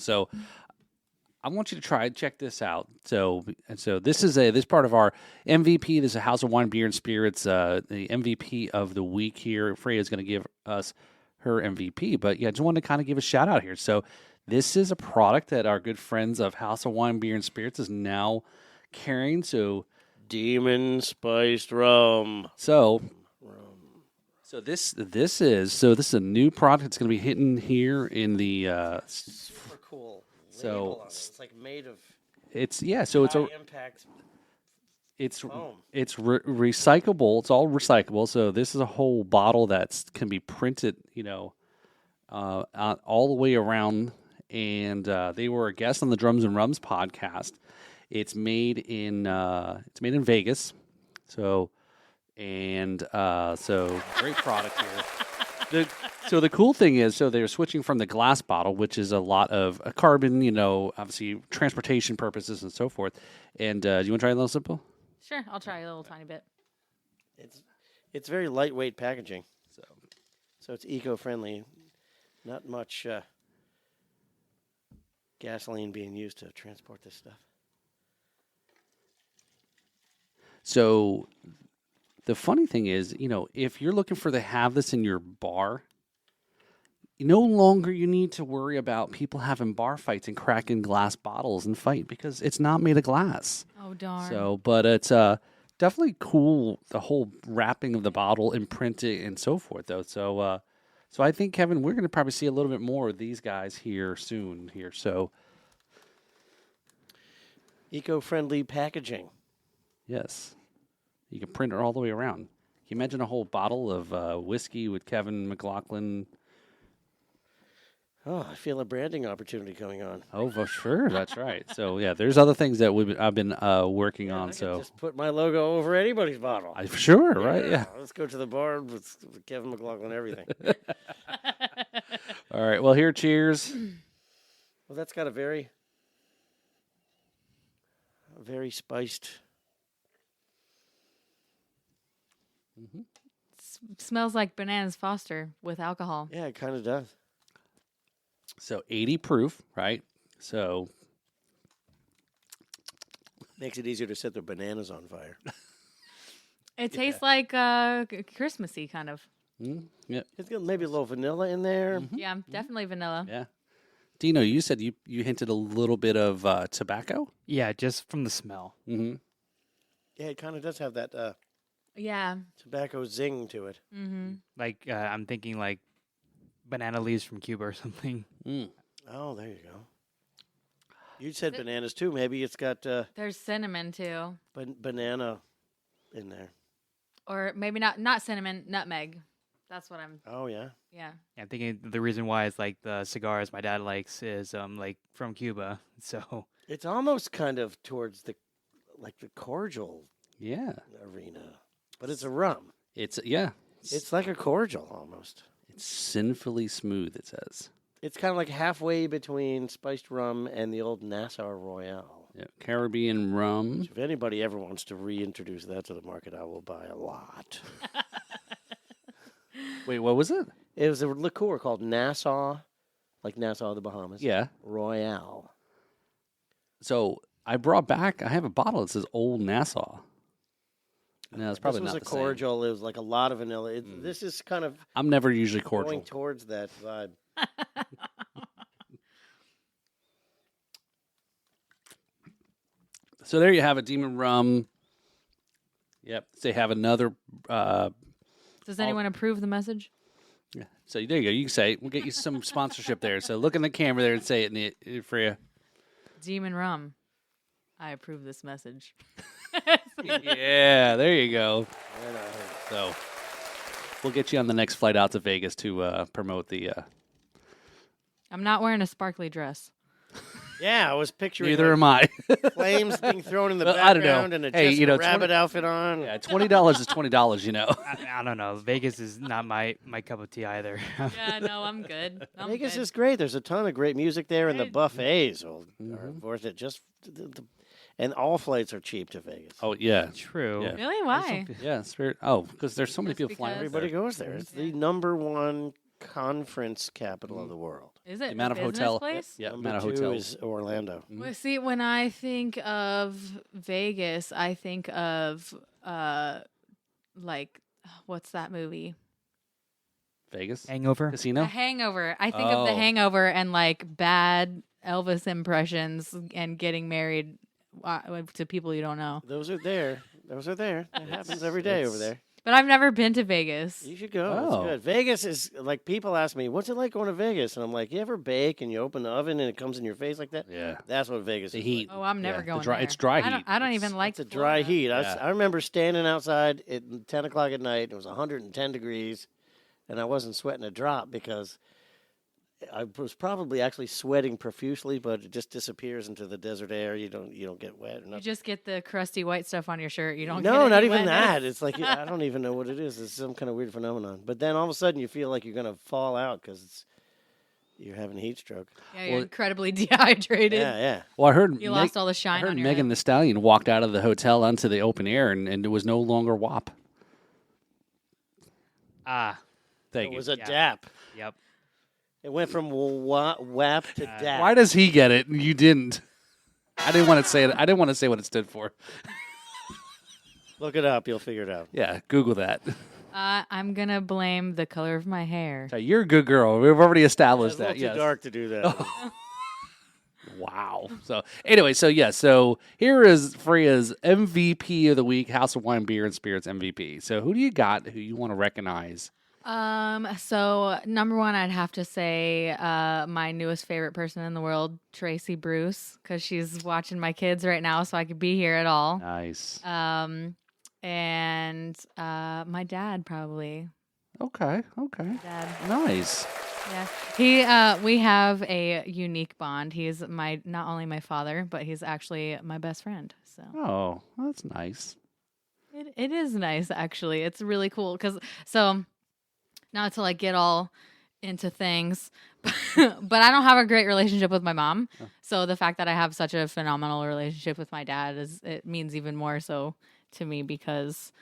S2: I want you to check this out. So this is this part of our MVP. This is a House of Wine, Beer, and Spirits. The MVP of the week here. Freya is going to give us her MVP. But yeah, I just wanted to kind of give a shout out here. So this is a product that our good friends of House of Wine, Beer, and Spirits is now carrying. So
S3: Demon spiced rum.
S2: So this is a new product that's going to be hitting here in the.
S3: Super cool.
S2: So
S3: it's like made of.
S2: It's a
S3: impact.
S2: It's
S3: foam.
S2: it's recyclable. It's all recyclable. So this is a whole bottle that can be printed, all the way around. And they were a guest on the Drums and Rums podcast. It's made in Vegas. So great product here. So the cool thing is, they're switching from the glass bottle, which is a lot of carbon, obviously transportation purposes and so forth. And do you want to try a little simple?
S1: Sure, I'll try a little tiny bit.
S3: It's very lightweight packaging. So it's eco-friendly. Not much gasoline being used to transport this stuff.
S2: So the funny thing is, if you're looking to have this in your bar, no longer you need to worry about people having bar fights and cracking glass bottles and fight, because it's not made of glass.
S1: Oh, darn.
S2: So, but it's definitely cool, the whole wrapping of the bottle and printing and so forth, though. So I think, Kevin, we're going to probably see a little bit more of these guys here soon. So
S3: Eco-friendly packaging.
S2: yes, you can print it all the way around. Can you imagine a whole bottle of whiskey with Kevin McLaughlin?
S3: Oh, I feel a branding opportunity coming on.
S2: Oh, for sure. That's right. So, yeah, there's other things that I've been working on.
S3: I
S2: So
S3: can just put my logo over anybody's bottle.
S2: Sure, right? Yeah.
S3: Let's go to the bar with Kevin McLaughlin, everything.
S2: All right. Well, here, cheers.
S3: Well, that's got a very spiced.
S2: Mm-hmm.
S1: Smells like Bananas Foster with alcohol.
S3: Yeah, it kind of does.
S2: So 80 proof, right? So
S3: Makes it easier to set the bananas on fire.
S1: It tastes like Christmassy, kind of.
S2: yeah.
S3: It's got maybe a little vanilla in there.
S1: Yeah, definitely vanilla.
S2: Yeah. Dino, you said you hinted a little bit of tobacco.
S4: Yeah, just from the smell.
S2: Mm-hmm.
S3: Yeah, it kind of does have that
S1: Yeah.
S3: tobacco zing to it.
S1: Mm-hmm.
S4: Like I'm thinking like banana leaves from Cuba or something.
S2: Mm.
S3: Oh, there you go. You said bananas too. Maybe it's got
S1: There's cinnamon too,
S3: banana in there.
S1: or maybe not cinnamon, nutmeg. That's what I'm.
S3: Oh yeah.
S1: Yeah.
S4: Yeah, I'm thinking the reason why is like the cigars my dad likes is like from Cuba. So
S3: It's almost kind of towards the cordial
S2: Yeah.
S3: arena, but it's a rum.
S2: It's
S3: It's like a cordial almost.
S2: it's sinfully smooth. It says.
S3: It's kind of like halfway between spiced rum and the old Nassau Royale.
S2: Yeah. Caribbean rum.
S3: If anybody ever wants to reintroduce that to the market, I will buy a lot.
S2: Wait, what was it?
S3: It was a liqueur called Nassau, like Nassau, the Bahamas.
S2: Yeah.
S3: Royale.
S2: So I brought back. I have a bottle that says Old Nassau. No, it's probably
S3: this was
S2: not
S3: a
S2: the same.
S3: cordial. It was like a lot of vanilla. This is kind of
S2: I'm never usually cordial.
S3: going towards that vibe.
S2: So there you have it, Demon Rum. Yep. They have another.
S1: Does anyone approve the message?
S2: Yeah. So there you go. You can say it. We'll get you some sponsorship there. So look in the camera there and say it for you.
S1: Demon rum. I approve this message.
S2: Yeah, there you go. So we'll get you on the next flight out to Vegas to promote the.
S1: I'm not wearing a sparkly dress.
S3: Yeah, I was picturing
S2: Neither am I.
S3: flames being thrown in the
S2: Well, I don't know.
S3: background and a
S2: Hey,
S3: Jessica
S2: you know,
S3: Rabbit outfit on.
S2: Yeah, $20 is $20. You know.
S4: I don't know. Vegas is not my cup of tea either.
S1: Yeah, no, I'm good.
S3: Vegas is great. There's a ton of great music there, and the
S1: Right.
S3: buffets are worth it. And all flights are cheap to Vegas.
S2: Oh yeah.
S4: True.
S2: Yeah.
S1: Really? Why?
S2: Yeah, Spirit. Oh, because there's so many
S1: Just
S2: people flying.
S1: because-
S3: Everybody goes there. It's the number one conference capital of the world.
S1: Is it
S2: The amount
S1: a
S2: of
S1: business
S2: hotel.
S1: place?
S2: Yeah,
S3: Number
S2: amount of
S3: two
S2: hotels.
S3: is Orlando.
S1: Well, see, when I think of Vegas, I think of like what's that movie?
S2: Vegas
S4: Hangover.
S1: The
S2: Casino.
S1: Hangover. I think of The
S2: Oh.
S1: Hangover and like bad Elvis impressions and getting married to people you don't know.
S3: Those are there. That happens every day over there.
S1: But I've never been to Vegas.
S3: You should go.
S2: Oh.
S3: It's good. Vegas is like people ask me, "What's it like going to Vegas?" And I'm like, "You ever bake and you open the oven and it comes in your face like that?"
S2: Yeah.
S3: That's what Vegas
S2: The
S3: is.
S2: heat.
S3: Like.
S1: Oh, I'm never
S2: Yeah, the
S1: going
S2: dry-
S1: there.
S2: it's dry
S1: I don't,
S2: heat.
S1: I don't
S2: It's-
S1: even like
S3: It's a dry
S1: Florida.
S3: heat.
S2: Yeah.
S3: I remember standing outside at 10 o'clock at night. It was 110 degrees, and I wasn't sweating a drop because I was probably actually sweating profusely, but it just disappears into the desert air. You don't get wet or
S1: You
S3: nothing.
S1: just get the crusty white stuff on your shirt. You don't.
S3: No,
S1: get
S3: not
S1: any
S3: even
S1: wetness.
S3: that. It's like I don't even know what it is. It's some kind of weird phenomenon. But then all of a sudden you feel like you're gonna fall out because you're having a heat stroke.
S1: Yeah, you're
S2: Well-
S1: incredibly dehydrated.
S3: Yeah, yeah.
S2: Well, I heard
S1: You lost all the
S2: I
S1: shine
S2: heard
S1: on your
S2: Megan
S1: head.
S2: the Stallion walked out of the hotel onto the open air and it was no longer WAP.
S4: Ah.
S2: Thank
S3: It
S2: you.
S3: was a
S4: Yeah.
S3: DAP.
S4: Yep.
S3: It went from WAP to DAP.
S2: Why does he get it and you didn't? I didn't want to say it. I didn't want to say what it stood for.
S3: Look it up. You'll figure it out.
S2: Yeah, Google that.
S1: I'm gonna blame the color of my hair.
S2: So you're a good girl. We've already
S3: It's
S2: established
S3: a little
S2: that.
S3: too
S2: Yes.
S3: dark to do that.
S2: Wow. So anyway, so here is Freya's MVP of the week, House of Wine, Beer, and Spirits MVP. So who do you got who you want to recognize?
S1: So number one, I'd have to say my newest favorite person in the world, Tracy Bruce, because she's watching my kids right now, so I could be here at all.
S2: Nice.
S1: And my dad probably.
S2: Okay.
S1: Dad.
S2: Nice.
S1: Yeah. We have a unique bond. He's not only my father, but he's actually my best friend. So
S2: Oh, that's nice.
S1: it is nice, actually. It's really cool so not to like get all into things, but I don't have a great relationship with my mom.
S2: Oh.
S1: So the fact that I have such a phenomenal relationship with my dad it means even more so to me because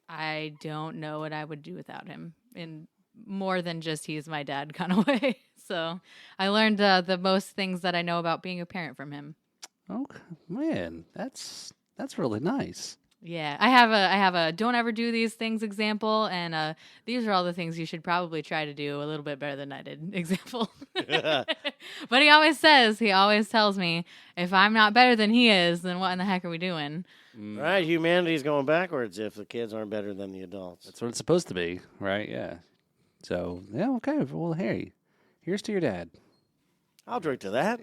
S1: I don't know what I would do without him in more than just he's my dad kind of way. So I learned the most things that I know about being a parent from him.
S2: Okay, man, that's really nice.
S1: Yeah, I have a don't ever do these things example, and these are all the things you should probably try to do a little bit better than I did example. But he always tells me, if I'm not better than he is, then what in the heck are we doing?
S3: Right, humanity's going backwards if the kids aren't better than the adults.
S2: That's what it's supposed to be, right? Yeah. So, yeah, okay. Well, hey, here's to your dad.
S3: I'll drink to that.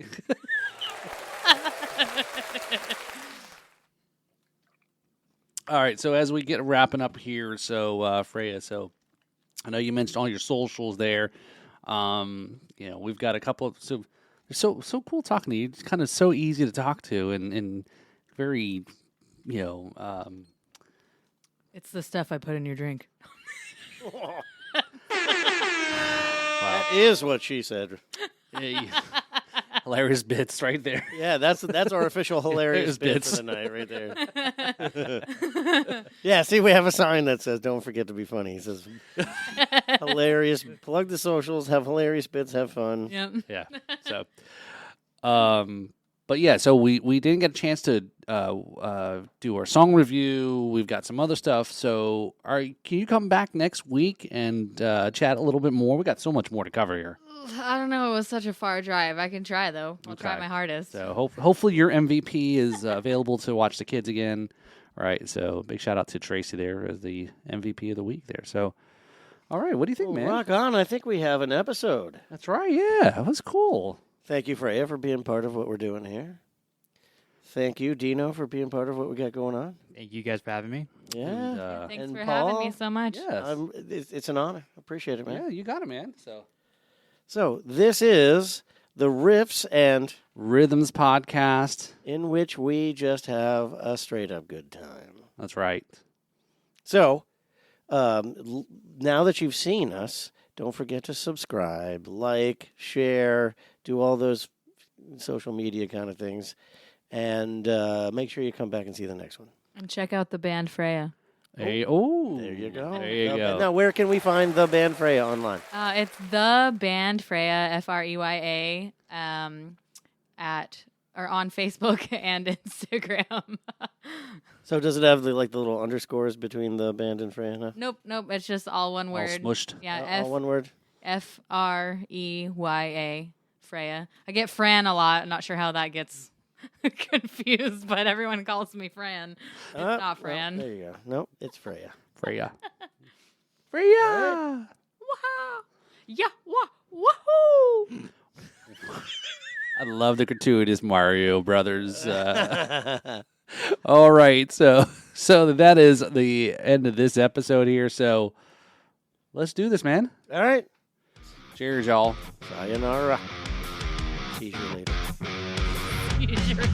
S2: All right, so as we get wrapping up here, so Freya, so I know you mentioned all your socials there. We've got a couple of it's so cool talking to you. It's kind of so easy to talk to and very,
S1: It's the stuff I put in your drink.
S3: That is what she said.
S2: Hilarious bits right there.
S3: Yeah, that's our official hilarious bit for the night right there. Yeah, see, we have a sign that says, "Don't forget to be funny." It says, "Hilarious." Plug the socials. Have hilarious bits. Have fun.
S1: Yep.
S2: Yeah. So, but yeah, so we didn't get a chance to do our song review. We've got some other stuff. So, can you come back next week and chat a little bit more? We got so much more to cover here.
S1: I don't know. It was such a far drive. I can try, though. I'll try my hardest.
S2: So hopefully your MVP is available to watch the kids again. All right. So big shout out to Tracy there as the MVP of the week there. So, all right. What do you think, man?
S3: Rock on. I think we have an episode.
S2: That's right. Yeah. That was cool.
S3: Thank you, Freya, for being part of what we're doing here. Thank you, Dino, for being part of what we got going on.
S4: Thank you guys for having me.
S3: Yeah.
S2: And,
S1: Thanks
S3: and
S1: for
S3: Paul,
S1: having me so much.
S2: Yes.
S3: It's an honor. Appreciate it, man.
S2: Yeah, you got it, man.
S3: So this is the Riffs and
S2: Rhythms podcast,
S3: in which we just have a straight up good time.
S2: That's right.
S3: So now that you've seen us, don't forget to subscribe, like, share, do all those social media kind of things, and make sure you come back and see the next one.
S1: And check out the band Freya.
S2: Hey,
S3: There you go.
S2: There you go.
S3: Now, where can we find the band Freya online?
S1: It's the band Freya, Freya, on Facebook and Instagram.
S3: So does it have the little underscores between the band and Freya? No?
S1: Nope. It's just all one word.
S2: All smushed.
S1: Yeah,
S3: all one word?
S1: Freya, Freya. I get Fran a lot. I'm not sure how that gets confused, but everyone calls me Fran. It's not Fran.
S3: Well, there you go. Nope, it's Freya.
S2: Freya.
S1: Wow! Yeah! Woohoo!
S2: I love the gratuitous Mario Brothers. All right, so that is the end of this episode here. So let's do this, man.
S3: All right.
S2: Cheers, y'all.
S3: Sayonara. See you later.
S1: Sure.